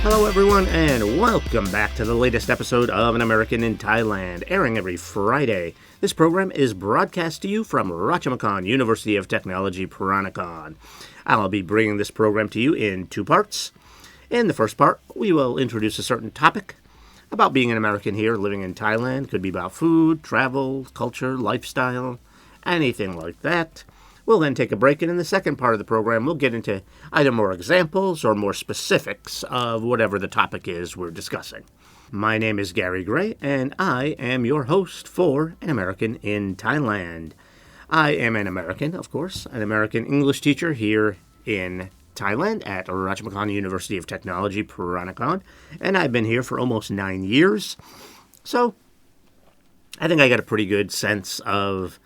Hello everyone, and welcome back to the latest episode of An American in Thailand, airing every Friday. This program is broadcast to you from Ratchamakan University of Technology, Peranakan. I'll be bringing this program to you in two parts. In the first part, we will introduce a certain topic about being an American here, living in Thailand. Could be about food, travel, culture, lifestyle, anything like that. We'll then take a break, and in the second part of the program, we'll get into either more examples or more specifics of whatever the topic is we're discussing. My name is Gary Gray, and I am your host for An American in Thailand. I am an American, of course, an American English teacher here in Thailand at Ratchamakan University of Technology, Peranakan, and I've been here for almost 9 years. So, I think I got a pretty good sense of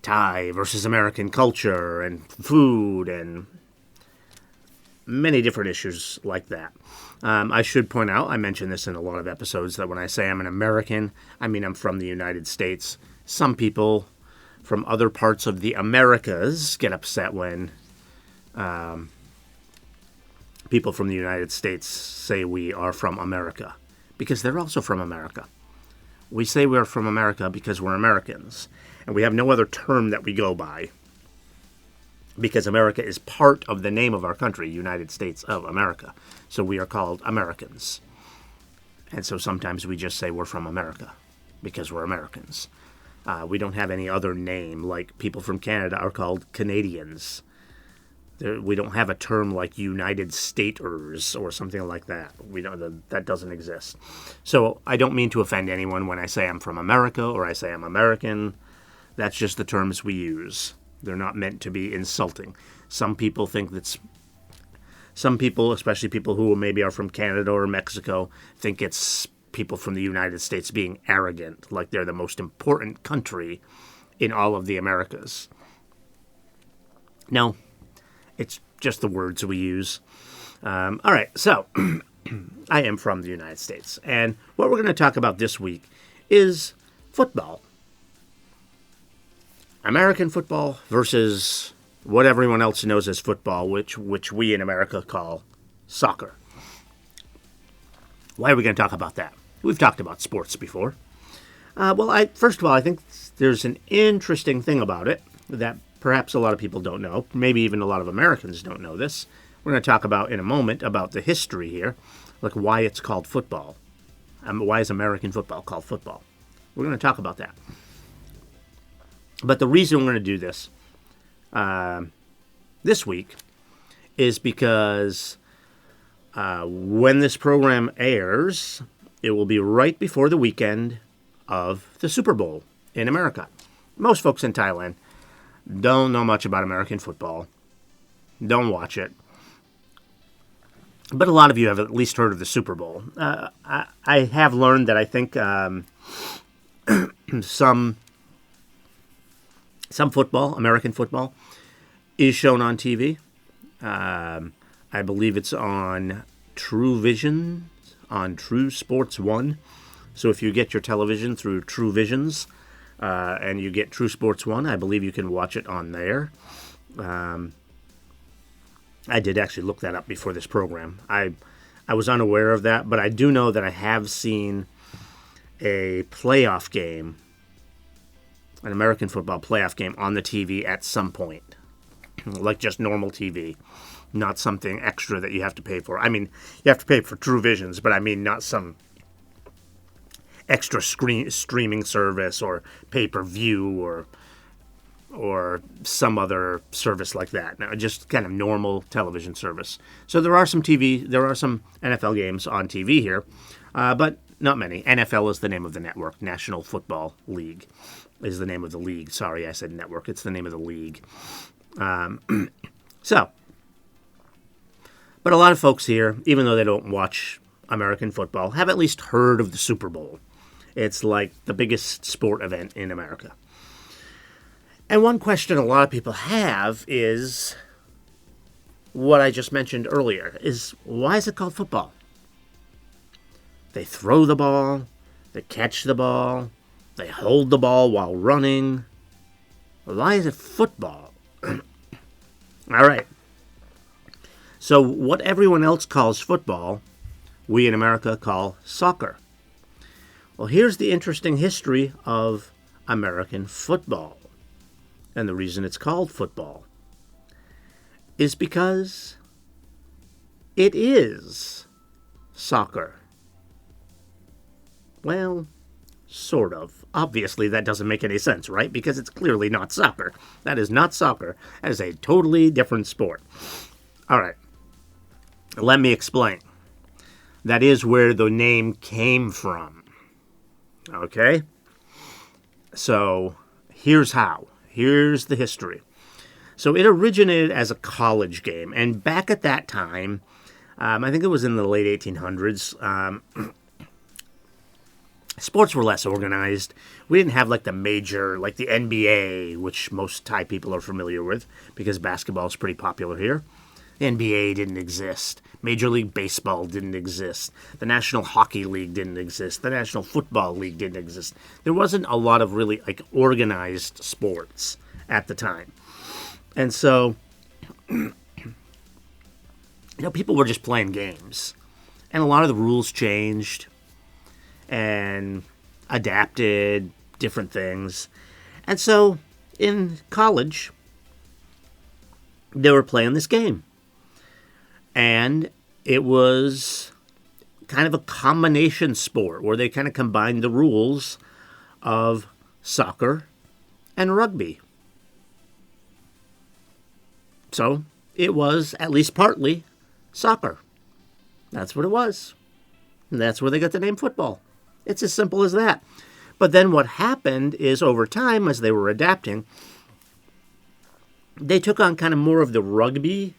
Thai versus American culture and food and many different issues like that. I should point out, I mentioned this in a lot of episodes, that when I say I'm an American, I mean I'm from the United States. Some people from other parts of the Americas get upset when people from the United States say we are from America, because they're also from America. We say we're from America because we're Americans. And we have no other term that we go by, because America is part of the name of our country, United States of America. So we are called Americans. And so sometimes we just say we're from America because we're Americans. We don't have any other name, like people from Canada are called Canadians. We don't have a term like United Staters or something like that. That doesn't exist. So I don't mean to offend anyone when I say I'm from America or I say I'm American. That's just the terms we use. They're not meant to be insulting. Some people, especially people who maybe are from Canada or Mexico, think it's people from the United States being arrogant, like they're the most important country in all of the Americas. No, it's just the words we use. All right, so I am from the United States, and what we're going to talk about this week is football. American football versus what everyone else knows as football, which we in America call soccer. Why are we going to talk about that? We've talked about sports before. First of all, I think there's an interesting thing about it that perhaps a lot of people don't know. Maybe even a lot of Americans don't know this. We're going to talk about in a moment about the history here, like why it's called football. Why is American football called football? We're going to talk about that. But the reason we're going to do this this week is because when this program airs, it will be right before the weekend of the Super Bowl in America. Most folks in Thailand don't know much about American football, don't watch it. But a lot of you have at least heard of the Super Bowl. I have learned that I think some football, American football, is shown on TV. I believe it's on True Vision, on True Sports 1. So if you get your television through True Visions and you get True Sports 1, I believe you can watch it on there. I did actually look that up before this program. I was unaware of that, but I do know that I have seen a playoff game, an American football playoff game on the TV at some point, like just normal TV, not something extra that you have to pay for. I mean, you have to pay for True Visions, but I mean not some extra streaming service or pay-per-view or some other service like that. No, just kind of normal television service. So there are some NFL games on TV here, but not many. NFL is the name of the network. National Football League is the name of the league. Sorry, I said network. It's the name of the league. But a lot of folks here, even though they don't watch American football, have at least heard of the Super Bowl. It's like the biggest sport event in America. And one question a lot of people have is what I just mentioned earlier, is why is it called football? They throw the ball, they catch the ball, they hold the ball while running. Why is it football? All right. So what everyone else calls football, we in America call soccer. Well, here's the interesting history of American football. And the reason it's called football is because it is soccer. Well, sort of. Obviously, that doesn't make any sense, right? Because it's clearly not soccer. That is not soccer. That is a totally different sport. All right. Let me explain. That is where the name came from. Okay? So, here's how. Here's the history. So, it originated as a college game. And back at that time, I think it was in the late 1800s, sports were less organized. We didn't have like the major, like the NBA, which most Thai people are familiar with because basketball is pretty popular here. The NBA didn't exist. Major League Baseball didn't exist. The National Hockey League didn't exist. The National Football League didn't exist. There wasn't a lot of really like organized sports at the time. And so, people were just playing games. And a lot of the rules changed and adapted different things. And so, in college, they were playing this game. And it was kind of a combination sport where they kind of combined the rules of soccer and rugby. So, it was, at least partly, soccer. That's what it was. And that's where they got the name football. It's as simple as that. But then what happened is over time, as they were adapting, they took on kind of more of the rugby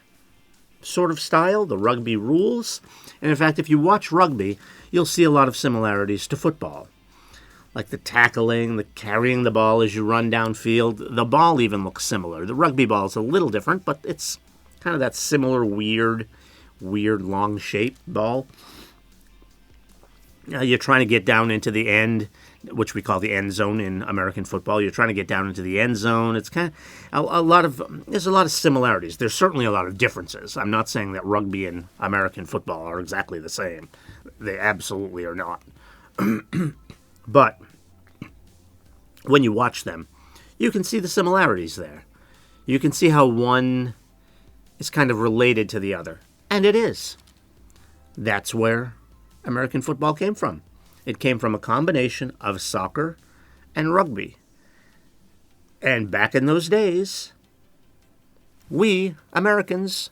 sort of style, the rugby rules. And in fact, if you watch rugby, you'll see a lot of similarities to football. Like the tackling, the carrying the ball as you run downfield. The ball even looks similar. The rugby ball is a little different, but it's kind of that similar weird long shape ball. You're trying to get down into the end, which we call the end zone in American football. You're trying to get down into the end zone. It's kind of there's a lot of similarities. There's certainly a lot of differences. I'm not saying that rugby and American football are exactly the same. They absolutely are not. But when you watch them, you can see the similarities there. You can see how one is kind of related to the other. And it is. That's where American football came from. It came from a combination of soccer and rugby. And back in those days, we, Americans,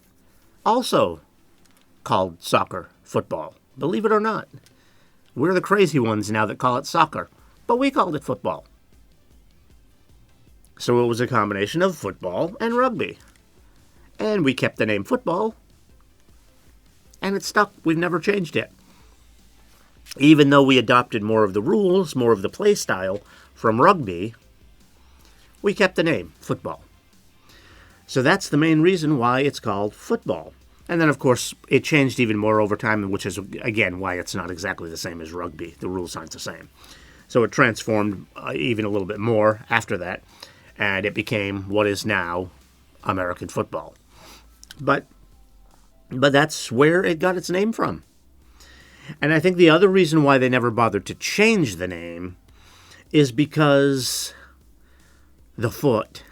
also called soccer football. Believe it or not. We're the crazy ones now that call it soccer, but we called it football. So it was a combination of football and rugby. And we kept the name football, and it stuck. We've never changed it. Even though we adopted more of the rules, more of the play style from rugby, we kept the name football. So that's the main reason why it's called football. And then, of course, it changed even more over time, which is, again, why it's not exactly the same as rugby. The rules aren't the same. So it transformed even a little bit more after that, and it became what is now American football. But that's where it got its name from. And I think the other reason why they never bothered to change the name is because the foot,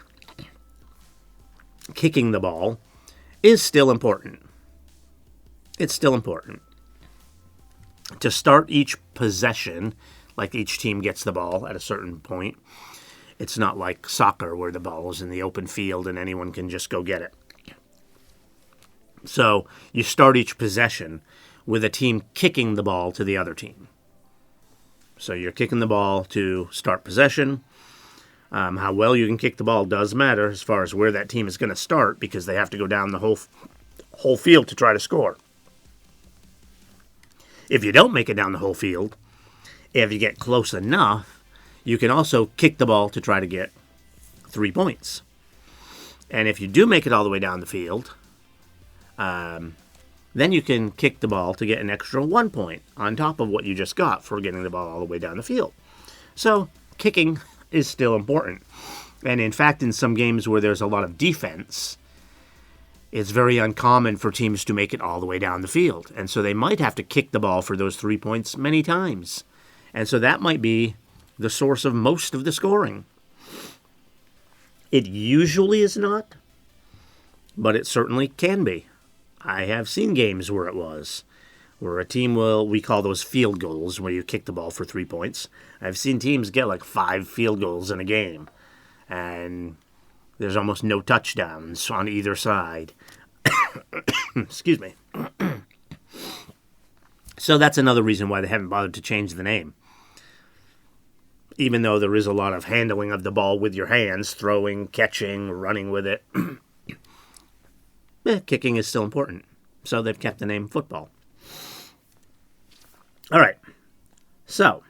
kicking the ball, is still important. It's still important. To start each possession, like each team gets the ball at a certain point, it's not like soccer where the ball is in the open field and anyone can just go get it. So you start each possession with a team kicking the ball to the other team. So you're kicking the ball to start possession. How well you can kick the ball does matter as far as where that team is going to start because they have to go down the whole field to try to score. If you don't make it down the whole field, if you get close enough, you can also kick the ball to try to get 3 points. And if you do make it all the way down the field, then you can kick the ball to get an extra 1 point on top of what you just got for getting the ball all the way down the field. So kicking is still important. And in fact, in some games where there's a lot of defense, it's very uncommon for teams to make it all the way down the field. And so they might have to kick the ball for those 3 points many times. And so that might be the source of most of the scoring. It usually is not, but it certainly can be. I have seen games where it was, where a team we call those field goals, where you kick the ball for 3 points. I've seen teams get like 5 field goals in a game, and there's almost no touchdowns on either side. Excuse me. So that's another reason why they haven't bothered to change the name. Even though there is a lot of handling of the ball with your hands, throwing, catching, running with it, kicking is still important. So they've kept the name football. All right. So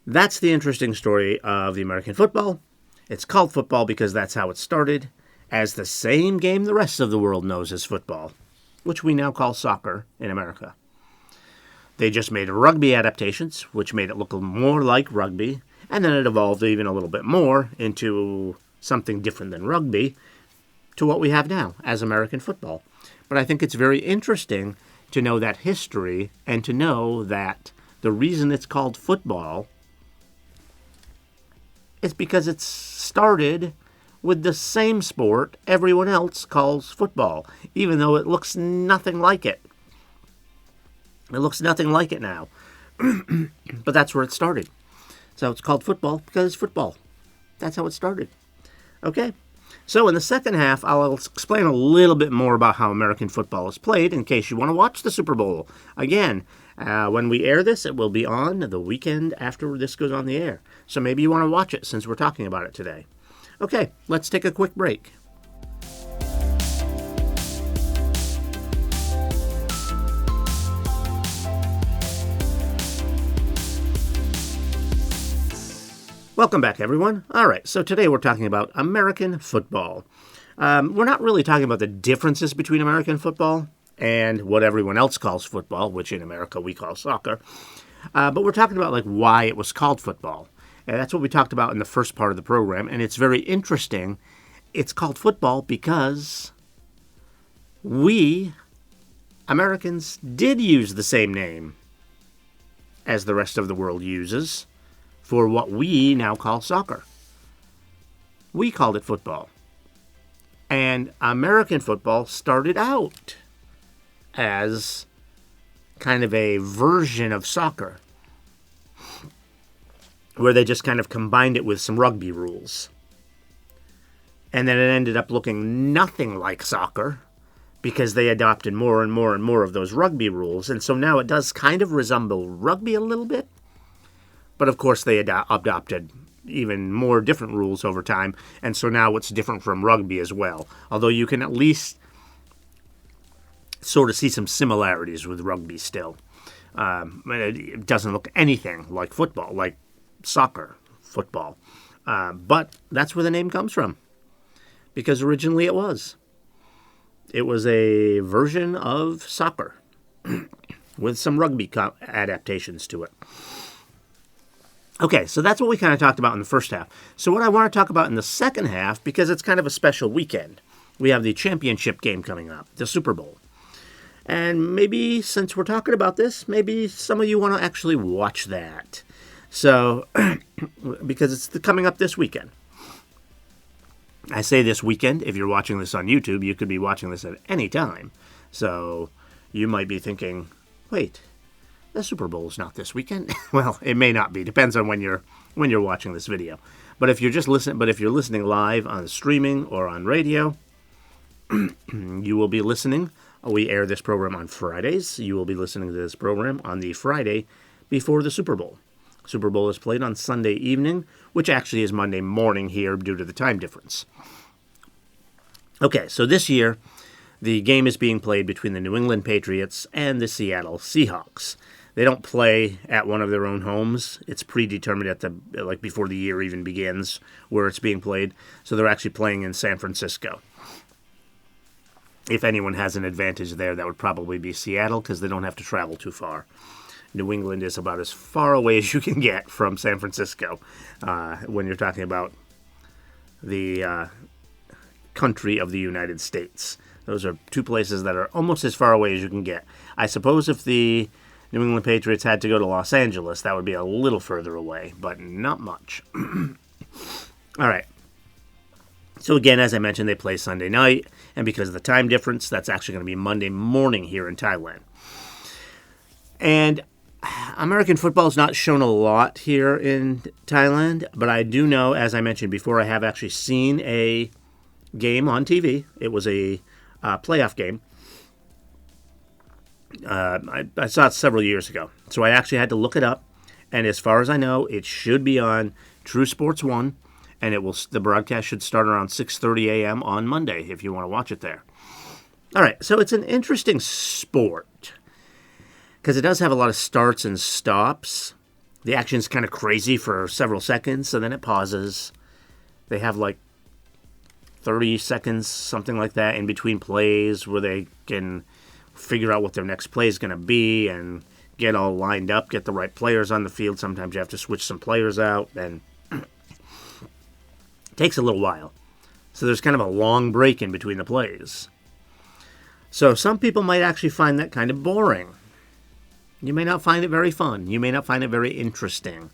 that's the interesting story of the American football. It's called football because that's how it started, as the same game the rest of the world knows as football, which we now call soccer in America. They just made rugby adaptations, which made it look more like rugby, and then it evolved even a little bit more into something different than rugby to what we have now as American football. But I think it's very interesting to know that history and to know that the reason it's called football is because it started with the same sport everyone else calls football, even though it looks nothing like it. It looks nothing like it now. But that's where it started. So it's called football because it's football. That's how it started. Okay? So in the second half, I'll explain a little bit more about how American football is played in case you want to watch the Super Bowl. Again, when we air this, it will be on the weekend after this goes on the air. So maybe you want to watch it since we're talking about it today. Okay, let's take a quick break. Welcome back, everyone. All right, so today we're talking about American football. We're not really talking about the differences between American football and what everyone else calls football, which in America we call soccer. But we're talking about like why it was called football. And that's what we talked about in the first part of the program, and it's very interesting. It's called football because we, Americans, did use the same name as the rest of the world uses for what we now call soccer. We called it football. And American football started out as kind of a version of soccer, where they just kind of combined it with some rugby rules. And then it ended up looking nothing like soccer because they adopted more and more and more of those rugby rules. And so now it does kind of resemble rugby a little bit. But of course they adopted even more different rules over time. And so now it's different from rugby as well. Although you can at least sort of see some similarities with rugby still. It doesn't look anything like football, like soccer, football. But that's where the name comes from. Because originally it was. It was a version of soccer with some rugby adaptations to it. Okay, so that's what we kind of talked about in the first half. So what I want to talk about in the second half, because it's kind of a special weekend, we have the championship game coming up, the Super Bowl. And maybe since we're talking about this, maybe some of you want to actually watch that. So, because it's coming up this weekend. I say this weekend. If you're watching this on YouTube, you could be watching this at any time. So you might be thinking, wait, the Super Bowl's not this weekend. Well, it may not be. Depends on when you're watching this video. But if you're listening live on streaming or on radio, you will be listening. We air this program on Fridays. You will be listening to this program on the Friday before the Super Bowl. Super Bowl is played on Sunday evening, which actually is Monday morning here due to the time difference. Okay, so this year, the game is being played between the New England Patriots and the Seattle Seahawks. They don't play at one of their own homes. It's predetermined before the year even begins where it's being played. So they're actually playing in San Francisco. If anyone has an advantage there, that would probably be Seattle because they don't have to travel too far. New England is about as far away as you can get from San Francisco when you're talking about the country of the United States. Those are two places that are almost as far away as you can get. I suppose if the New England Patriots had to go to Los Angeles, that would be a little further away, but not much. All right. So again, as I mentioned, they play Sunday night, and because of the time difference, that's actually going to be Monday morning here in Thailand. And American football is not shown a lot here in Thailand, but I do know, as I mentioned before, I have actually seen a game on TV. It was a playoff game. I saw it several years ago, so I actually had to look it up. And as far as I know, it should be on True Sports 1, and the broadcast should start around 6:30 a.m. on Monday if you want to watch it there. All right, so it's an interesting sport because it does have a lot of starts and stops. The action's kind of crazy for several seconds, so then it pauses. They have like 30 seconds, something like that, in between plays where they can figure out what their next play is going to be and get all lined up, get the right players on the field. Sometimes you have to switch some players out, and it takes a little while. So there's kind of a long break in between the plays. So some people might actually find that kind of boring. You may not find it very fun. You may not find it very interesting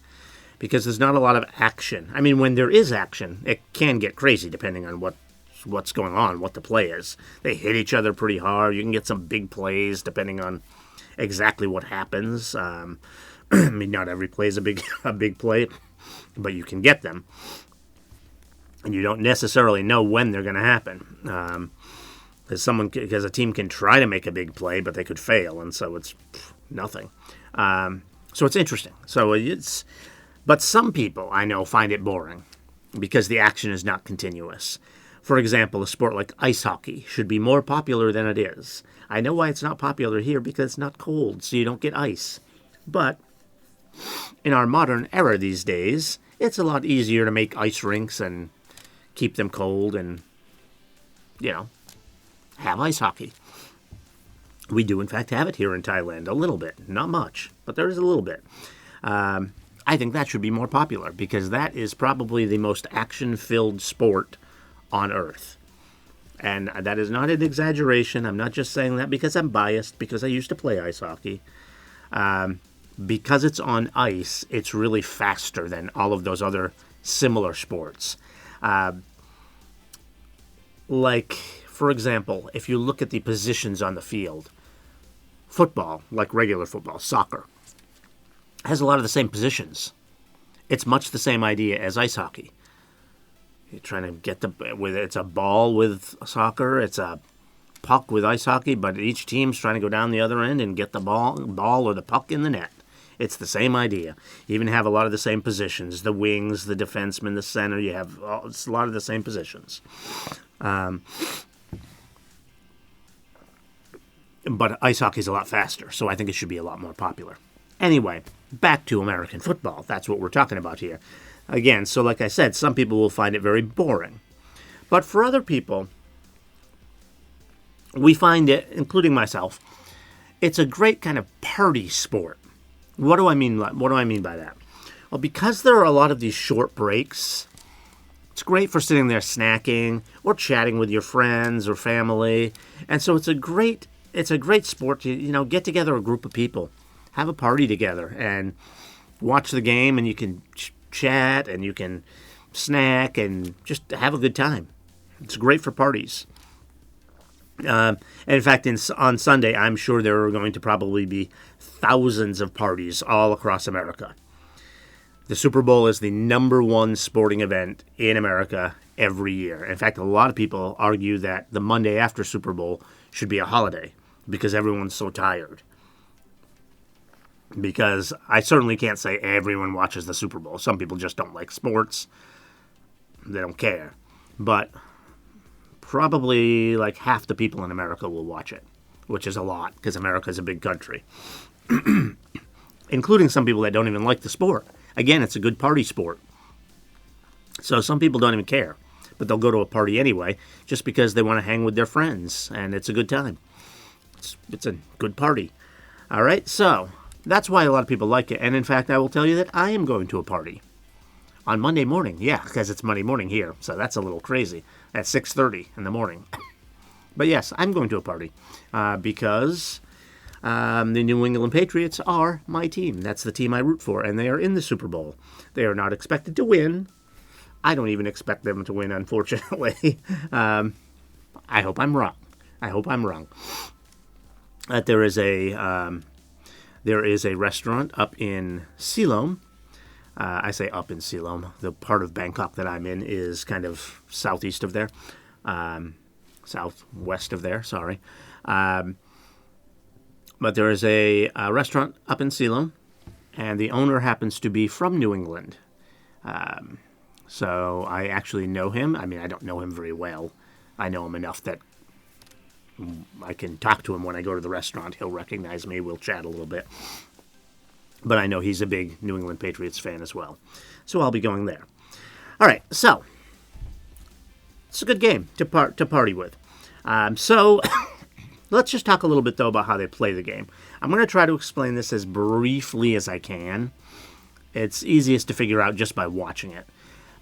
because there's not a lot of action. I mean, when there is action, it can get crazy depending on what's going on, what the play is. They hit each other pretty hard. You can get some big plays depending on exactly what happens. I mean, not every play is a big play, but you can get them. And you don't necessarily know when they're going to happen. Because a team can try to make a big play, but they could fail, and so it's nothing. So it's interesting. But some people I know find it boring because the action is not continuous. For example, a sport like ice hockey should be more popular than it is. I know why it's not popular here, because it's not cold, so you don't get ice. But in our modern era these days, it's a lot easier to make ice rinks and keep them cold and, have ice hockey. We do, in fact, have it here in Thailand, a little bit. Not much, but there is a little bit. I think that should be more popular because that is probably the most action-filled sport on Earth. And that is not an exaggeration. I'm not just saying that because I'm biased, because I used to play ice hockey. Because it's on ice, it's really faster than all of those other similar sports. Like, for example, if you look at the positions on the field, football, like regular football, soccer, has a lot of the same positions. It's much the same idea as ice hockey. You're trying to get it's a ball with soccer, it's a puck with ice hockey, but each team's trying to go down the other end and get the ball or the puck in the net. It's the same idea. You even have a lot of the same positions, the wings, the defenseman, the center. It's a lot of the same positions. But ice hockey is a lot faster, so I think it should be a lot more popular. Anyway, back to American football. That's what we're talking about here. Again, so like I said, some people will find it very boring. But for other people, we find it, including myself, it's a great kind of party sport. What do I mean by that? Well, because there are a lot of these short breaks, it's great for sitting there snacking or chatting with your friends or family. And so it's a great sport to, get together a group of people, have a party together and watch the game, and you can chat and you can snack and just have a good time. It's great for parties. And in fact, on Sunday, I'm sure there are going to probably be thousands of parties all across America. The Super Bowl is the number one sporting event in America every year. In fact, a lot of people argue that the Monday after Super Bowl should be a holiday because everyone's so tired. Because I certainly can't say everyone watches the Super Bowl. Some people just don't like sports. They don't care. But probably like half the people in America will watch it, which is a lot because America is a big country. Including some people that don't even like the sport. Again, it's a good party sport. So some people don't even care, but they'll go to a party anyway just because they want to hang with their friends, and it's a good time. It's a good party. All right, so that's why a lot of people like it. And in fact, I will tell you that I am going to a party on Monday morning. Yeah, because it's Monday morning here, so that's a little crazy. at 6:30 in the morning. But yes, I'm going to a party because the New England Patriots are my team. That's the team I root for, and they are in the Super Bowl. They are not expected to win. I don't even expect them to win, unfortunately. I hope I'm wrong. There is a restaurant up in Siloam. I say up in Siloam. The part of Bangkok that I'm in is kind of southeast of there. Southwest of there, sorry. But there is a restaurant up in Siloam, and the owner happens to be from New England. So I actually know him. I mean, I don't know him very well. I know him enough that I can talk to him when I go to the restaurant. He'll recognize me. We'll chat a little bit. But I know he's a big New England Patriots fan as well. So I'll be going there. All right, so it's a good game to party with. So let's just talk a little bit, though, about how they play the game. I'm going to try to explain this as briefly as I can. It's easiest to figure out just by watching it.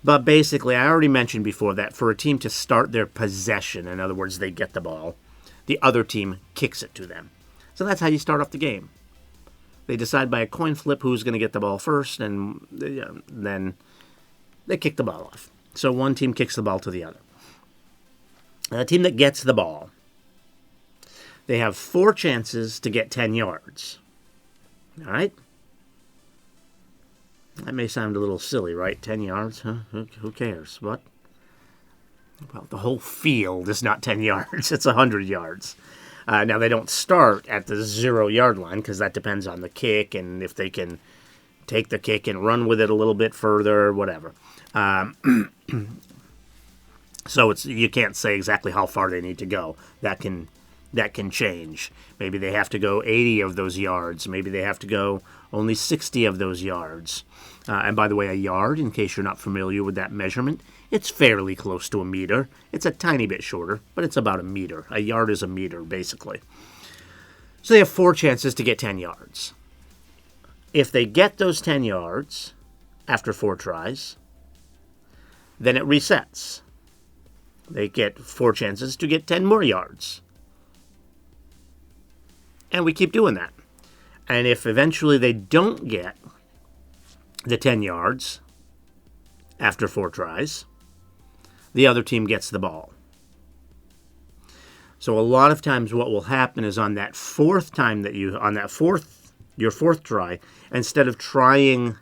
But basically, I already mentioned before that for a team to start their possession, in other words, they get the ball, the other team kicks it to them. So that's how you start off the game. They decide by a coin flip who's going to get the ball first, and then they kick the ball off. So one team kicks the ball to the other. The team that gets the ball, they have 4 chances to get 10 yards. All right? That may sound a little silly, right? 10 yards? Huh? Who cares? What? Well, the whole field is not 10 yards. It's 100 yards. Now, they don't start at the 0-yard line because that depends on the kick and if they can take the kick and run with it a little bit further, whatever. So you can't say exactly how far they need to go. That can change. Maybe they have to go 80 of those yards. Maybe they have to go only 60 of those yards. And by the way, a yard, in case you're not familiar with that measurement, it's fairly close to a meter. It's a tiny bit shorter, but it's about a meter. A yard is a meter, basically. So they have 4 chances to get 10 yards. If they get those 10 yards after 4 tries, then it resets. They get 4 chances to get 10 more yards. And we keep doing that. And if eventually they don't get the 10 yards after 4 tries, the other team gets the ball. So a lot of times what will happen is on that fourth try, instead of trying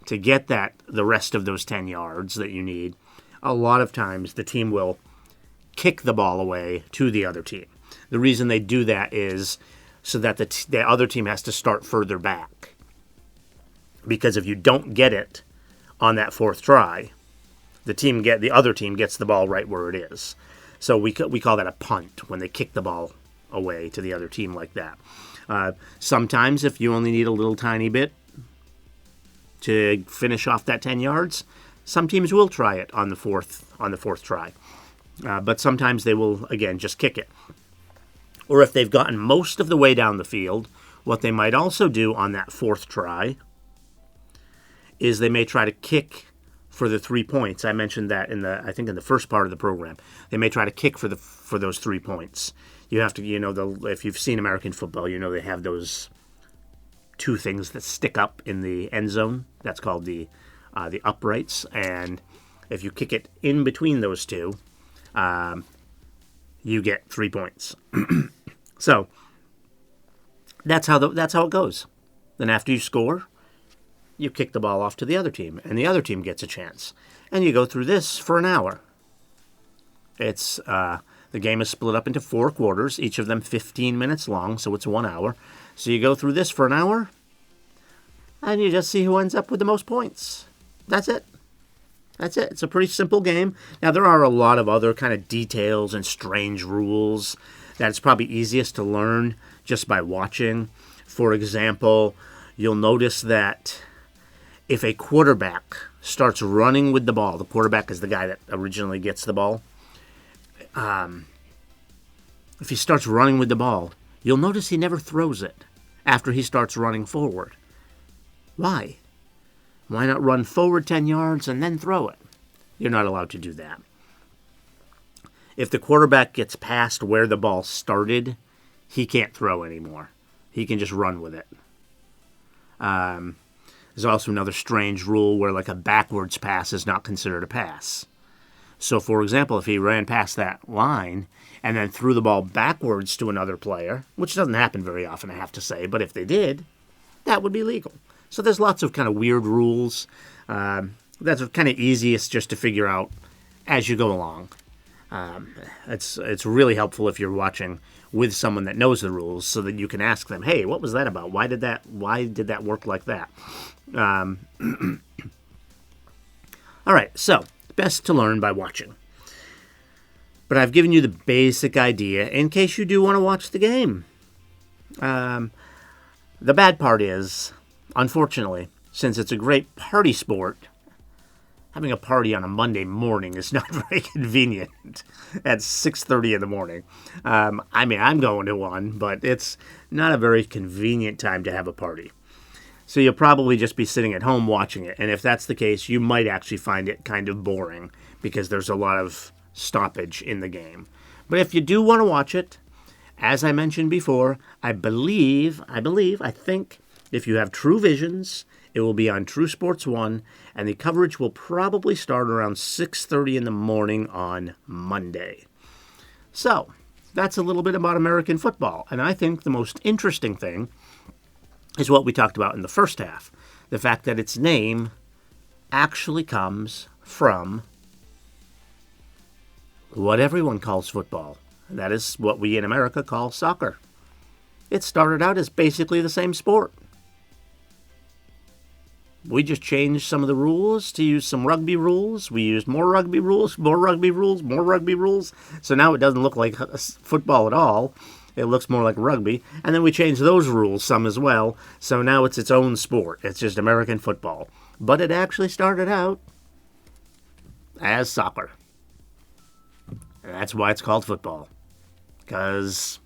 to get the rest of those 10 yards that you need, a lot of times the team will kick the ball away to the other team. The reason they do that is so that the other team has to start further back. Because if you don't get it on that 4th try, the other team gets the ball right where it is. So we call that a punt, when they kick the ball away to the other team like that. Sometimes if you only need a little tiny bit to finish off that 10 yards, some teams will try it on the fourth try. But sometimes they will, again, just kick it. Or if they've gotten most of the way down the field, what they might also do on that 4th try is they may try to kick for the 3 points. I mentioned that in the first part of the program. They may try to kick for those 3 points. You have to, if you've seen American football, they have those 2 things that stick up in the end zone. That's called the uprights. And if you kick it in between those 2, you get 3 points. So that's how it goes. Then after you score, you kick the ball off to the other team, and the other team gets a chance. And you go through this for an hour. It's the game is split up into 4 quarters, each of them 15 minutes long, so it's 1 hour. So you go through this for an hour, and you just see who ends up with the most points. That's it. It's a pretty simple game. Now, there are a lot of other kind of details and strange rules that it's probably easiest to learn just by watching. For example, you'll notice that if a quarterback starts running with the ball, the quarterback is the guy that originally gets the ball. If he starts running with the ball, you'll notice he never throws it after he starts running forward. Why? Why not run forward 10 yards and then throw it? You're not allowed to do that. if the quarterback gets past where the ball started, he can't throw anymore. He can just run with it. There's also another strange rule where like a backwards pass is not considered a pass. So, for example, if he ran past that line and then threw the ball backwards to another player, which doesn't happen very often, I have to say, but if they did, that would be legal. So there's lots of kind of weird rules. That's kind of easiest just to figure out as you go along. It's really helpful if you're watching with someone that knows the rules, so that you can ask them, "Hey, what was that about? Why did that work like that?" All right, so best to learn by watching. But I've given you the basic idea in case you do want to watch the game. The bad part is, unfortunately, since it's a great party sport, having a party on a Monday morning is not very convenient at 6:30 in the morning. I mean, I'm going to one, but it's not a very convenient time to have a party. So you'll probably just be sitting at home watching it. And if that's the case, you might actually find it kind of boring because there's a lot of stoppage in the game. But if you do want to watch it, as I mentioned before, I think if you have True Visions, it will be on True Sports 1, and the coverage will probably start around 6:30 in the morning on Monday. So, that's a little bit about American football. And I think the most interesting thing is what we talked about in the first half. The fact that its name actually comes from what everyone calls football. That is what we in America call soccer. It started out as basically the same sport. We just changed some of the rules to use some rugby rules. We used more rugby rules, more rugby rules, more rugby rules. So now it doesn't look like football at all. It looks more like rugby. And then we changed those rules some as well. So now it's its own sport. It's just American football. But it actually started out as soccer. And that's why it's called football. Because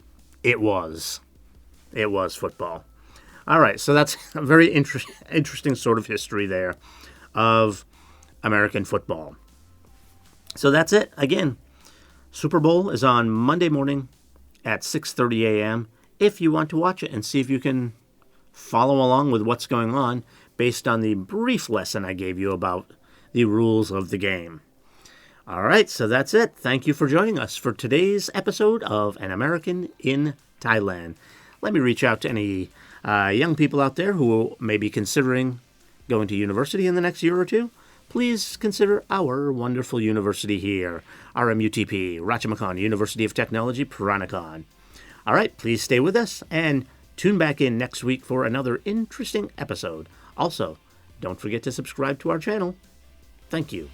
it was football. All right, so that's a very interesting sort of history there of American football. So that's it. Again, Super Bowl is on Monday morning at 6:30 a.m. if you want to watch it and see if you can follow along with what's going on based on the brief lesson I gave you about the rules of the game. All right, so that's it. Thank you for joining us for today's episode of An American in Thailand. Let me reach out to any young people out there who may be considering going to university in the next year or two. Please consider our wonderful university here, RMUTP, Ratchamakan University of Technology, Peranakan. All right, please stay with us and tune back in next week for another interesting episode. Also, don't forget to subscribe to our channel. Thank you.